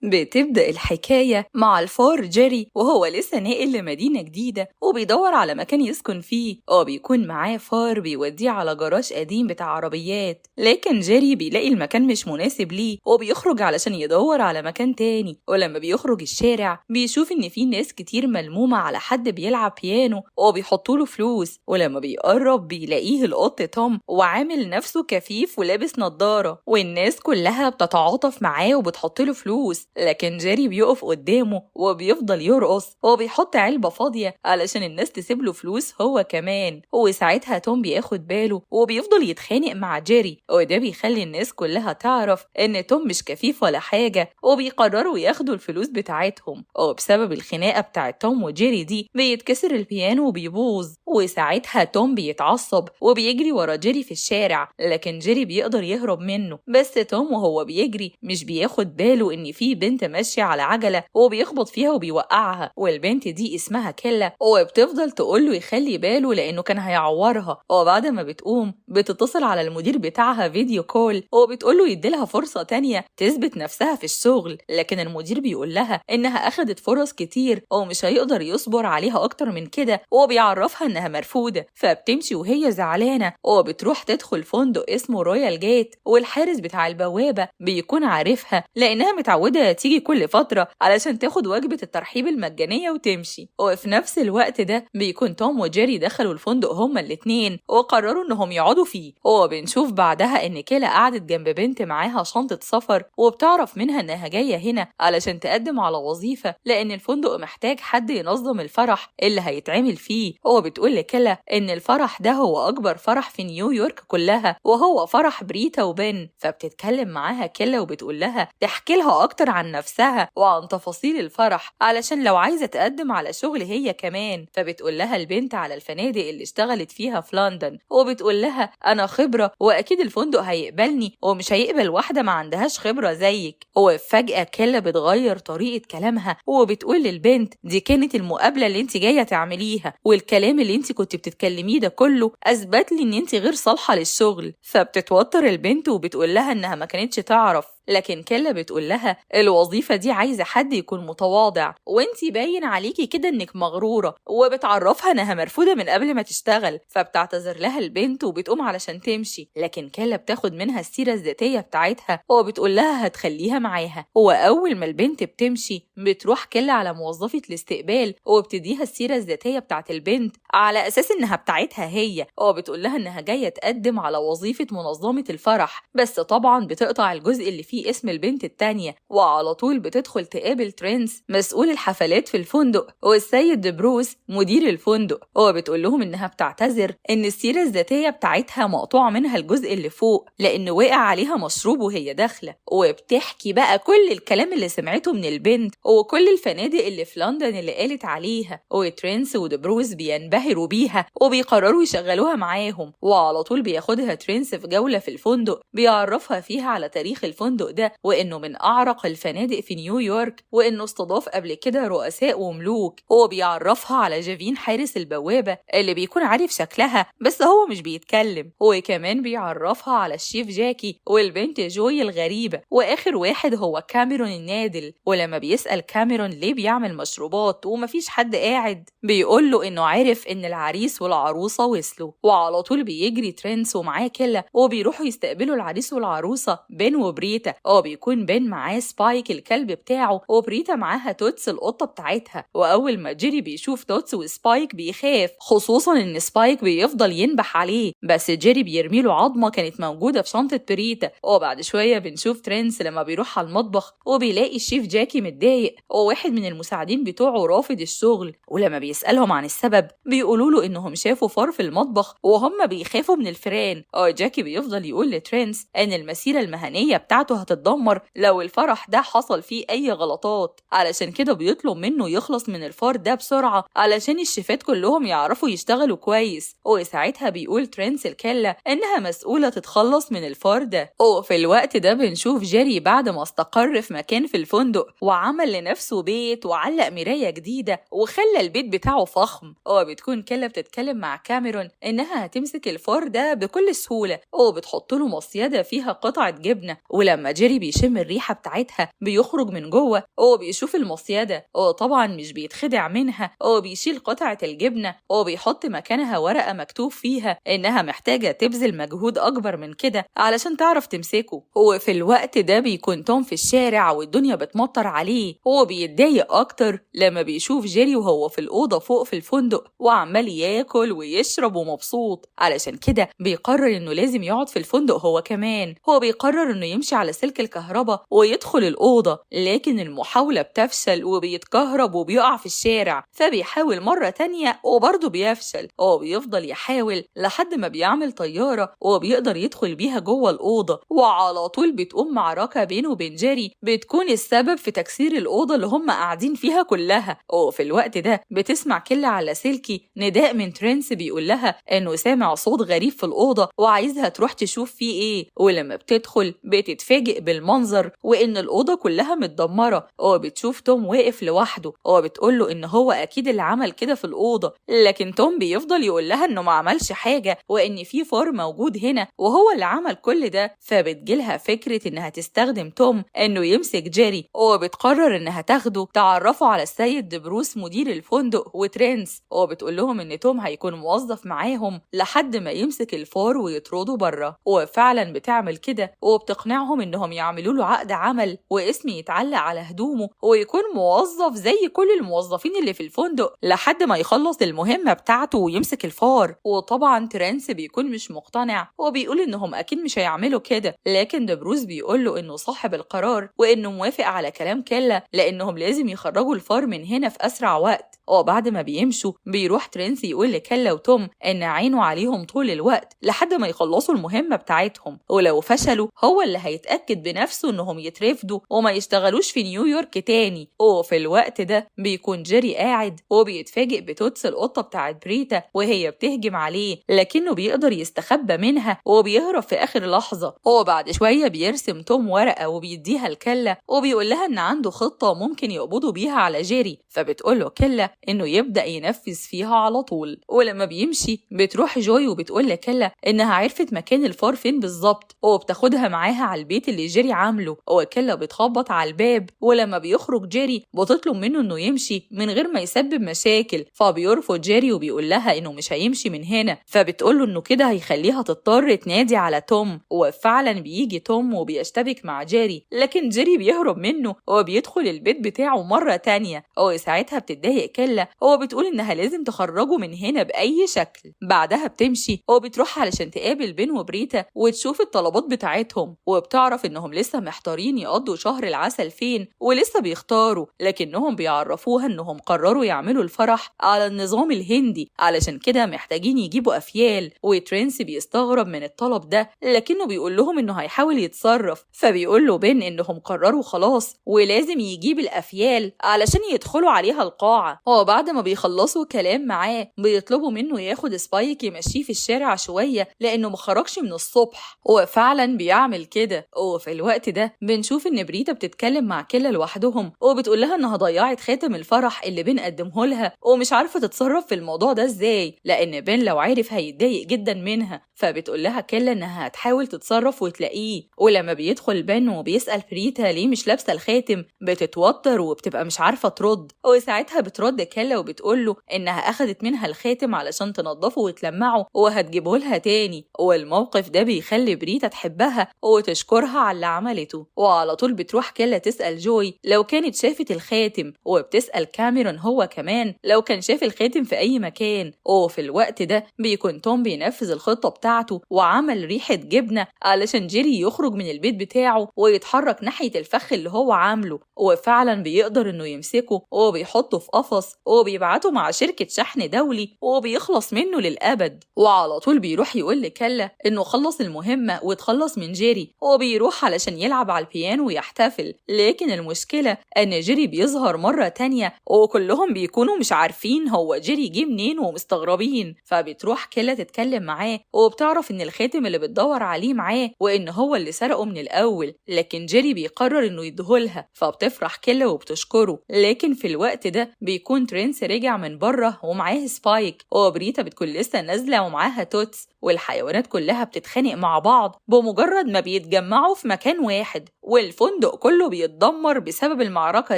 بتبدأ الحكاية مع الفار جيري وهو لسه ناقل لمدينة جديدة وبيدور على مكان يسكن فيه. بيكون معاه فار بيوديه على جراج قديم بتاع عربيات، لكن جيري بيلاقي المكان مش مناسب ليه وبيخرج علشان يدور على مكان تاني. ولما بيخرج الشارع بيشوف إن في ناس كتير ملمومة على حد بيلعب بيانو وبيحطوله فلوس. ولما بيقرب بيلاقيه القط توم وعامل نفسه كفيف ولابس نضارة، والناس كلها بتتعاطف معاه وبتحطله فلوس. لكن جيري بيقف قدامه وبيفضل يرقص وبيحط علبة فاضية علشان الناس تسيبله فلوس هو كمان. وساعتها توم بياخد باله وبيفضل يتخانق مع جيري، وده بيخلي الناس كلها تعرف ان توم مش كفيف ولا حاجة، وبيقرروا ياخدوا الفلوس بتاعتهم. وبسبب الخناقة بتاعت توم وجيري دي بيتكسر البيانو وبيبوظ، وساعتها توم بيتعصب وبيجري ورا جيري في الشارع، لكن جيري بيقدر يهرب منه. بس توم وهو بيجري مش بياخد باله ان في بنت ماشية على عجلة وبيخبط فيها وبيوقعها، والبنت دي اسمها كيلا، وبتفضل تقوله يخلي باله لانه كان هيعورها. وبعد ما بتقوم بتتصل على المدير بتاعها فيديو كول وبتقوله يديلها فرصة تانية تثبت نفسها في الشغل، لكن المدير بيقول لها انها اخدت فرص كتير ومش هيقدر يصبر عليها اكتر من كده، وبيعرفها انها مرفوضة. فبتمشي وهي زعلانة وبتروح تدخل فندق اسمه رويال جيت، والحارس بتاع البوابة بيكون عارفها لانها متعودة تيجي كل فترة علشان تاخد وجبة الترحيب المجانية وتمشي. وفي نفس الوقت ده بيكون توم وجيري دخلوا الفندق هما الاتنين وقرروا انهم يقعدوا فيه. وبنشوف بعدها ان كيلا قعدت جنب بنت معاها شنطة سفر، وبتعرف منها انها جاية هنا علشان تقدم على وظيفة لان الفندق محتاج حد ينظم الفرح اللي هيتعمل فيه. وبتقول لكيلا ان الفرح ده هو اكبر فرح في نيويورك كلها، وهو فرح بريتا وبن. فبتتكلم معاها كيلا وبتقول لها تحكي لها اكتر عن نفسها وعن تفاصيل الفرح علشان لو عايزة تقدم على شغل هي كمان. فبتقول لها البنت على الفنادق اللي اشتغلت فيها في لندن، وبتقول لها انا خبرة واكيد الفندق هيقبلني ومش هيقبل واحدة ما عندهاش خبرة زيك. وفجأة كيلا بتغير طريقة كلامها وبتقول للبنت دي كانت المقابلة اللي انت جاية تعمليها، والكلام اللي انت كنت بتتكلميه ده كله اثبت لي ان انت غير صالحة للشغل. فبتتوتر البنت وبتقول لها انها ما كانتش تعرف، لكن كيلا بتقول لها الوظيفة دي عايزة حد يكون متواضع وانتي باين عليكي كده انك مغرورة، وبتعرفها انها مرفوضة من قبل ما تشتغل. فبتعتذر لها البنت وبتقوم علشان تمشي، لكن كيلا بتاخد منها السيرة الذاتية بتاعتها وبتقول لها هتخليها معاها. وأول ما البنت بتمشي بتروح كيلا على موظفة الاستقبال وبتديها السيرة الذاتية بتاعت البنت على أساس انها بتاعتها هي، وبتقول لها انها جاية تقدم على وظيفة منظمة الفرح. بس طبعا بتقطع الجزء اللي فيه اسم البنت التانية، وعلى طول بتدخل تقابل ترينس مسؤول الحفلات في الفندق والسيد بروس مدير الفندق، وبتقول لهم انها بتعتذر ان السيرة الذاتية بتاعتها مقطوع منها الجزء اللي فوق لانه وقع عليها مشروب وهي داخلة. وبتحكي بقى كل الكلام اللي سمعته من البنت وكل الفنادق اللي في لندن اللي قالت عليها، وترينس ودبروس بينبهروا بيها وبيقرروا يشغلوها معاهم. وعلى طول بياخدها ترينس في جولة في الفندق بيعرفها فيها على تاريخ الفندق ده، وانه من اعرق الفنادق في نيويورك، وانه استضاف قبل كده رؤساء وملوك. هو بيعرفها على جافين حارس البوابة اللي بيكون عارف شكلها بس هو مش بيتكلم، وكمان بيعرفها على الشيف جاكي والبنت جوي الغريبة، واخر واحد هو كاميرون النادل. ولما بيسأل كاميرون ليه بيعمل مشروبات ومفيش حد قاعد بيقول له انه عارف ان العريس والعروسة وصلوا. وعلى طول بيجري ترينس ومعاه كيلا وبيروحوا يستقبلوا العريس والعروسة بين وبريتا. بيكون بين معاه سبايك الكلب بتاعه، وبريتا معاها توتس القطة بتاعتها. واول ما جيري بيشوف توتس وسبايك بيخاف، خصوصا ان سبايك بيفضل ينبح عليه، بس جيري بيرميله عظمة كانت موجودة في شنطة بريتا. وبعد شوية بنشوف ترينس لما بيروح على المطبخ وبيلاقي الشيف جاكي متضايق وواحد من المساعدين بتوعه رافض الشغل، ولما بيسألهم عن السبب بيقولوا له انهم شافوا فار في المطبخ وهم بيخافوا من الفئران. جاكي بيفضل يقول لترينس ان المسيرة المهنية بتاعته هتتدمر لو الفرح ده حصل فيه اي غلطات، علشان كده بيطلب منه يخلص من الفار ده بسرعة علشان الشيفات كلهم يعرفوا يشتغلوا كويس. وساعتها بيقول ترينس الكلة انها مسؤولة تتخلص من الفار ده. وفي الوقت ده بنشوف جيري بعد ما استقر في مكان في الفندق وعمل لنفسه بيت وعلق مراية جديدة وخلى البيت بتاعه فخم. وبتكون كلة بتتكلم مع كاميرون انها هتمسك الفار ده بكل سهولة وبتحط له مصيدة فيها قطعة جبنة. ولما جيري بيشم الريحة بتاعتها بيخرج من جوه وبيشوف المصيدة وطبعا مش بيتخدع منها وبيشيل قطعة الجبنة وبيحط مكانها ورقة مكتوب فيها إنها محتاجة تبذل مجهود أكبر من كده علشان تعرف تمسكه. وفي الوقت ده بيكون توم في الشارع والدنيا بتمطر عليه وبيتضايق أكتر لما بيشوف جيري وهو في الأوضة فوق في الفندق وعمال ياكل ويشرب ومبسوط. علشان كده بيقرر إنه لازم يقعد في الفندق هو كمان. هو بيقرر إنه يمشي على سلك الكهرباء ويدخل الأوضة، لكن المحاولة بتفشل وبيتكهرب وبيقع في الشارع. فبيحاول مرة تانية وبرضه بيفشل وبيفضل يحاول لحد ما بيعمل طيارة وبيقدر يدخل بيها جوه الأوضة. وعلى طول بتقوم معركة بينه وبين جيري بتكون السبب في تكسير الأوضة اللي هم قاعدين فيها كلها. وفي الوقت ده بتسمع كل على سلكي نداء من ترينس بيقول لها إنه سامع صوت غريب في الأوضة وعايزها تروح تشوف فيه إيه. ولما بتدخل بتتفاجئ بالمنظر وإن الأوضة كلها متدمرة وبتشوف توم واقف لوحده وبتقول له إن هو أكيد اللي عمل كده في الأوضة. لكن توم بيفضل يقول لها إنه ما عملش حاجة وإن في فار موجود هنا وهو اللي عمل كل ده. فبتجيلها فكرة إنها تستخدم توم إنه يمسك جيري وبتقرر إنها تاخده تعرفه على السيد دبروس مدير الفندق وترينس وبتقول لهم إن توم هيكون موظف معاهم لحد ما يمسك الفار ويطرده بره. وفعلا بتعمل كده وبتقنعهم إنهم يعملوا له عقد عمل واسم يتعلق على هدومه ويكون موظف زي كل الموظفين اللي في الفندق لحد ما يخلص المهمة بتاعته ويمسك الفار. وطبعا ترينس بيكون مش مقتنع وبيقول إنهم أكيد مش هيعملوا كده، لكن دبروس بيقول له إنه صاحب القرار وإنه موافق على كلام كيلا لأنهم لازم يخرجوا الفار من هنا في أسرع وقت. وبعد ما بيمشوا بيروح ترينس يقول لكيلا وتوم إن عينه عليهم طول الوقت لحد ما يخلصوا المهمة بتاعتهم، ولو فشلوا هو اللي هيتأكد بنفسه إنهم يترفدوا وما يشتغلوش في نيويورك تاني. وفي الوقت ده بيكون جيري قاعد وبيتفاجئ بتوتس القطة بتاعت بريتا وهي بتهجم عليه، لكنه بيقدر يستخبى منها وبيهرب في آخر لحظة. وبعد شوية بيرسم توم ورقة وبيديها لكيلا وبيقول لها إن عنده خطة ممكن يقبضوا بيها على جيري. فبتقوله كيلا إنه يبدأ ينفذ فيها على طول. ولما بيمشي بتروح جوي وبتقول لكيلا إنها عرفت مكان الفار فين بالظبط وبتاخدها معاها على البيت اللي جيري عامله. وكيلا بتخبط على الباب ولما بيخرج جيري بتطلب منه إنه يمشي من غير ما يسبب مشاكل. فبيرفض جيري وبيقول لها إنه مش هيمشي من هنا. فبتقوله إنه كده هيخليها تضطر تنادي على توم. وفعلا بيجي توم وبيشتبك مع جيري، لكن جيري بيهرب منه وبيدخل البيت بتاعه مرة تانية. وساعتها بتتضايق كيلا وبتقول إنها لازم تخرجه من هنا بأي شكل. بعدها بتمشي وبتروح علشان تقابل بين وبريتا وتشوف الطلبات بتاعتهم، وبتعرف إنهم لسه محتارين يقضوا شهر العسل فين ولسه بيختاروا، لكنهم بيعرفوها إنهم قرروا يعملوا الفرح على النظام الهندي علشان كده محتاجين يجيبوا أفيال. وترينس بيستغرب من الطلب ده لكنه بيقول لهم إنه هيحاول يتصرف. فبيقول له بين إنهم قرروا خلاص ولازم يجيب الأفيال علشان يدخلوا عليها القاعة. وبعد ما بيخلصوا كلام معاه بيطلبوا منه ياخد سبايك يمشيه في الشارع شوية لأنه مخرجش من الصبح. وفعلا بيعمل كده. وفي الوقت ده بنشوف إن بريتا بتتكلم مع كيلا لوحدهم وبتقول لها إنها ضيعت خاتم الفرح اللي بين قدمه لها ومش عارفة تتصرف في الموضوع ده إزاي لأن بين لو عارف هيتضايق جدا منها. فبتقول لها كيلا إنها هتحاول تتصرف وتلاقيه. ولما بيدخل بين وبيسأل بريتا ليه مش لابسة الخاتم بتتوتر وبتبقى مش عارفة ترد. وساعتها بترد كيلا وبتقول له إنها أخدت منها الخاتم علشان تنظفه وتلمعه وهتجيبه لها تاني. والموقف ده بيخلي بريتا تحبها وتشكرها على اللي عملته. وعلى طول بتروح كيلا تسأل جوي لو كانت شافت الخاتم، وبتسأل كاميرون هو كمان لو كان شاف الخاتم في أي مكان. وفي الوقت ده بيكون توم بينفذ الخطة بتاعته وعمل ريحة جبنة علشان جيري يخرج من البيت بتاعه ويتحرك ناحية الفخ اللي هو عامله. وفعلا بيقدر إنه يمسكه وبيحطه في قفص وبيبعته مع شركة شحن دولي وبيخلص منه للأبد. وعلى طول بيروح يقول لكيلا إنه خلص المهمة وتخلص من جيري وبيروح علشان يلعب على البيانو ويحتفل. لكن المشكلة إن جيري بيظهر مرة تانية وكلهم بيكونوا مش عارفين هو جيري جه منين ومستغربين. فبتروح كيلا تتكلم معاه وبتعرف إن الخاتم اللي بتدور عليه معاه وإن هو اللي سرقه من الأول، لكن جيري بيقرر إنه يديهولها. فبتفرح كيلا وبتشكره. لكن في الوقت ده بيكون ترينس رجع من بره ومعاه سبايك وبريتا بتكون لسه نازلة ومعاها توتس والحيوانات كلها بتتخانق مع بعض بمجرد ما بيتجمعوا بيجتمعوا في مكان واحد والفندق كله بيتدمر بسبب المعركة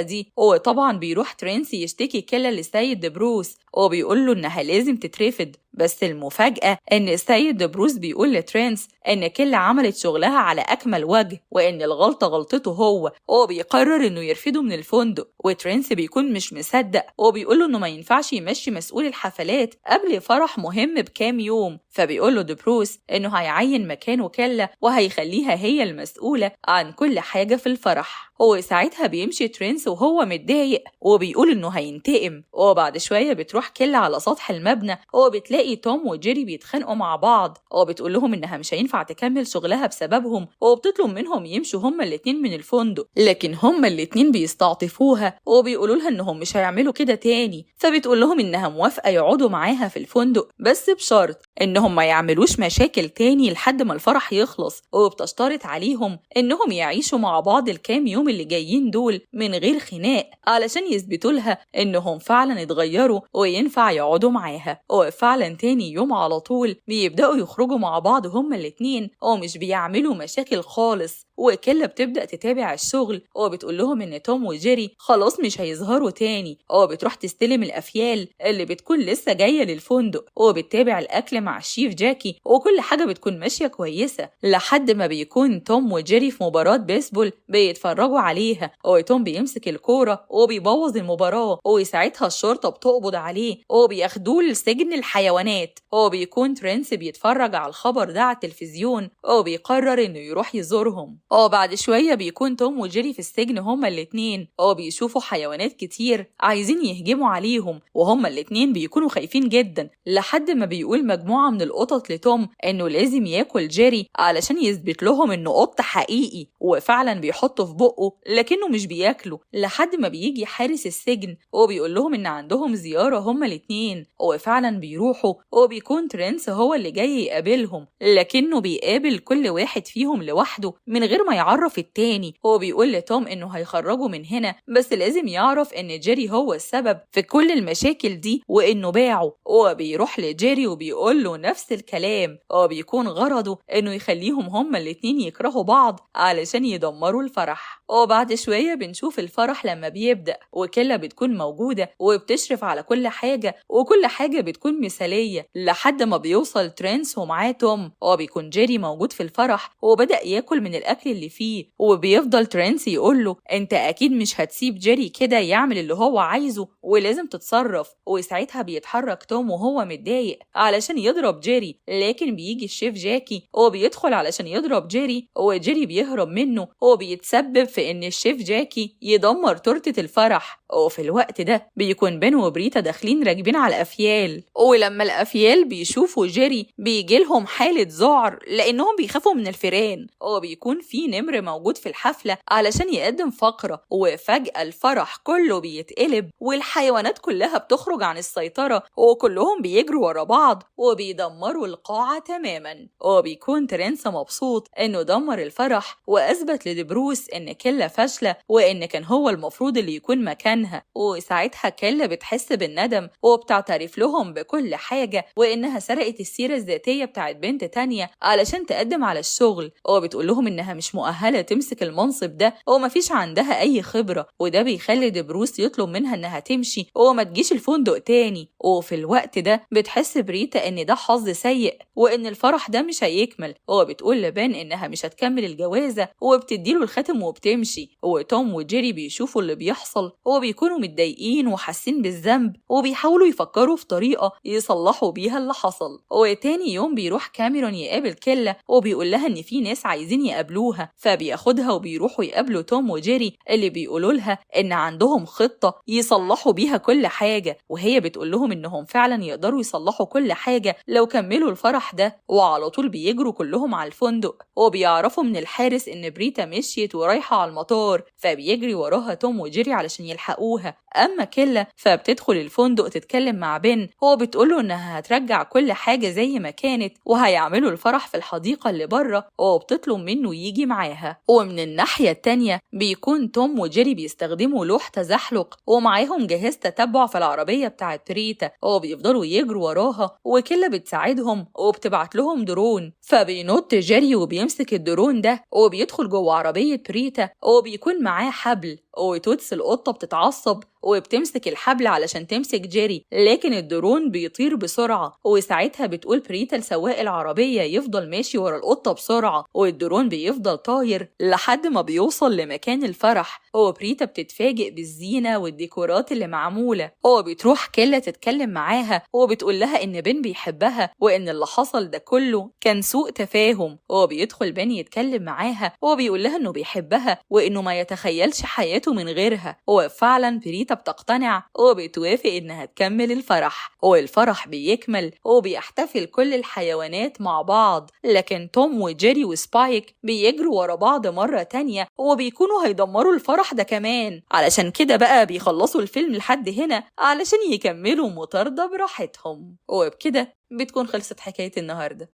دي. وطبعا بيروح ترينسي يشتكي كيلا للسيد بروس وبيقول له إنها لازم تترفض. بس المفاجأة إن السيد بروس بيقول لترينس إن كيلا عملت شغلها على أكمل وجه وإن الغلطة غلطته هو بيقرر إنه يرفضه من الفندق. وترينس بيكون مش مصدق وبيقول له إنه ما ينفعش يمشي مسؤول الحفلات قبل فرح مهم بكام يوم. فبيقول له بروس إنه هيعين مكانه كيلا وهيخليها هي المسؤولة عن كل حاجة في الفرح. وساعتها بيمشي ترينس وهو متضايق وبيقول إنه هينتقم. وبعد شوية بتروح كيلا على سطح المبنى وبتلاقي توم وجيري بيتخانقوا مع بعض وبتقول لهم إنها مش هينفع تكمل شغلها بسببهم وبتطلب منهم يمشوا هما الاتنين من الفندق. لكن هما الاتنين بيستعطفوها وبيقولوا لها إنهم مش هيعملوا كده تاني. فبتقول لهم إنها موافقة يقعدوا معاها في الفندق بس بشرط إنهم ما يعملوش مشاكل تاني لحد ما الفرح يخلص. وبتشترط عليهم إنهم يعيشوا مع بعض الكام يوم اللي جايين دول من غير خناق علشان يثبتوا لها إنهم فعلا اتغيروا وينفع يقعدوا معاها. وفعلا تاني يوم على طول بيبدأوا يخرجوا مع بعض هما الاتنين ومش بيعملوا مشاكل خالص. وكيلا بتبدأ تتابع الشغل وبتقول لهم إن توم وجيري خلاص مش هيظهروا تاني. وبتروح تستلم الأفيال اللي بتكون لسه جاية للفندق وبتتابع الأكل مع الشيف جاكي وكل حاجة بتكون ماشية كويسة لحد ما بيكون توم وجيري في مباراة بيسبول بيتفرجوا عليها. وتوم بيمسك الكورة وبيبوظ المباراة وساعتها الشرطة بتقبض عليه وبياخدوه لسجن الحيوانات. وبيكون ترينس بيتفرج على الخبر ده على التلفزيون وبيقرر إنه يروح يزورهم. وبعد شوية بيكون توم وجيري في السجن هما الاتنين وبيشوفوا حيوانات كتير عايزين يهجموا عليهم وهما الاتنين بيكونوا خايفين جدا لحد ما بيقول مجموعة من القطط لتوم إنه لازم ياكل جيري علشان يثبت لهم إنه قط حقيقي. وفعلا بيحطه في بقه لكنه مش بياكله لحد ما بيجي حارس السجن وبيقول لهم إن عندهم زيارة هما الاتنين. وفعلا بيروحوا وبيكون ترينس هو اللي جاي يقابلهم لكنه بيقابل كل واحد فيهم لوحده من غير ما يعرف التاني. هو بيقول لتوم إنه هيخرجوا من هنا بس لازم يعرف إن جيري هو السبب في كل المشاكل دي وإنه باعه. وبيروح لجيري وبيقول له نفس الكلام وبيكون غرضه إنه يخليهم هما الاتنين يكرهوا بعض علشان يدمروا الفرح. وبعد شوية بنشوف الفرح لما بيبدأ وكيلا بتكون موجودة وبتشرف على كل حاجة وكل حاجة بتكون مثالية لحد ما بيوصل ترينس ومعاه توم. وبيكون جيري موجود في الفرح وبدأ ياكل من الأكل اللي فيه وبيفضل ترينس يقوله أنت أكيد مش هتسيب جيري كده يعمل اللي هو عايزه ولازم تتصرف. وساعتها بيتحرك توم وهو متضايق علشان يضرب جيري لكن بيجي الشيف جاكي وبيدخل علشان يضرب جيري وجيري بيهرب منه وبيتسبب في إن الشيف جاكي يدمر تورتة الفرح. وفي الوقت ده بيكون بين وبريتا داخلين راكبين على الأفيال ولما الأفيال بيشوفوا جيري بيجيلهم حالة ذعر لأنهم بيخافوا من الفيران. وبيكون في نمر موجود في الحفلة علشان يقدم فقرة وفجأة الفرح كله بيتقلب والحيوانات كلها بتخرج عن السيطرة وكلهم بيجروا ورا بعض وبيدمروا القاعة تماما. وبيكون ترينس مبسوط إنه دمر الفرح وأثبت لدبروس إن كيلا فاشلة وإن كان هو المفروض اللي يكون مكانها. وساعتها كيلا بتحس بالندم وبتعترف لهم بكل حاجة وإنها سرقت السيرة الذاتية بتاعت بنت تانية علشان تقدم على الشغل. وبتقول لهم إنها مش مؤهلة تمسك المنصب ده ومفيش عندها أي خبرة وده بيخلي دبروس يطلب منها إنها تمشي وما تجيش الفندق تاني. وفي الوقت ده بتحس بريتا إن ده حظ سيء وإن الفرح ده مش هيكمل. وبتقول لبان إنها مش هتكمل الجوازة وبتديله الخاتم وبتمشي. وتوم وجيري بيشوفوا اللي بيحصل وبيكونوا متضايقين وحاسين بالذنب وبيحاولوا يفكروا في طريقة يصلحوا بيها اللي حصل. وتاني يوم بيروح كاميرون يقابل كيلا وبيقول لها إن في ناس عايزين يقابلوها فبياخدها وبيروحوا يقابلوا توم وجيري اللي بيقولوا لها إن عندهم خطة يصلحوا بيها كل حاجة. وهي بتقول لهم إنهم فعلا يقدروا يصلحوا كل حاجة لو كملوا الفرح ده. وعلى طول بيجروا كلهم على الفندق وبيعرفوا من الحارس إن بريتا مشيت ورايحة على المطار فبيجري وراها توم وجيري علشان يلحقوها. أما كيلا فبتدخل الفندق تتكلم مع بن وبتقوله إنها هترجع كل حاجة زي ما كانت وهيعملوا الفرح في الحديقة اللي بره وبتطلب منه يجي معاها. ومن الناحية التانية بيكون توم وجيري بيستخدموا لوح تزحلق ومعاهم جهاز تتبع في العربية بتاعت بريتا، وبيفضلوا يجروا وراها وكيلا بتساعدهم وبتبعت لهم درون. فبينط جيري وبيمسك الدرون ده وبيدخل جوه عربية بريتا وبيكون معاه حبل، وتوتس القطة بتتعصب وبتمسك الحبل علشان تمسك جيري، لكن الدرون بيطير بسرعة. وساعتها بتقول بريتا لسواق العربية يفضل ماشي ورا القطة بسرعة، والدرون بيفضل طاير لحد ما بيوصل لمكان الفرح. وبريتا بتتفاجئ بالزينة والديكورات اللي معمولة، وبتروح كيلا تتكلم معاها وبتقول لها إن بن بيحبها وإن اللي حصل ده كله كان سوء تفاهم. وبيدخل بن يتكلم معاها وبيقول لها إنه بيحبها وإنه ما يتخيلش حياته من غيرها. وفعلا بريتا بتقتنع وبتوافق إنها تكمل الفرح، والفرح بيكمل وبيحتفل كل الحيوانات مع بعض. لكن توم وجيري وسبايك بيجروا ورا بعض مرة تانية وبيكونوا هيدمروا الفرح ده كمان. علشان كده بقى بيخلصوا الفيلم لحد هنا علشان يكملوا مطاردة براحتهم. وبكده بتكون خلصت حكاية النهاردة.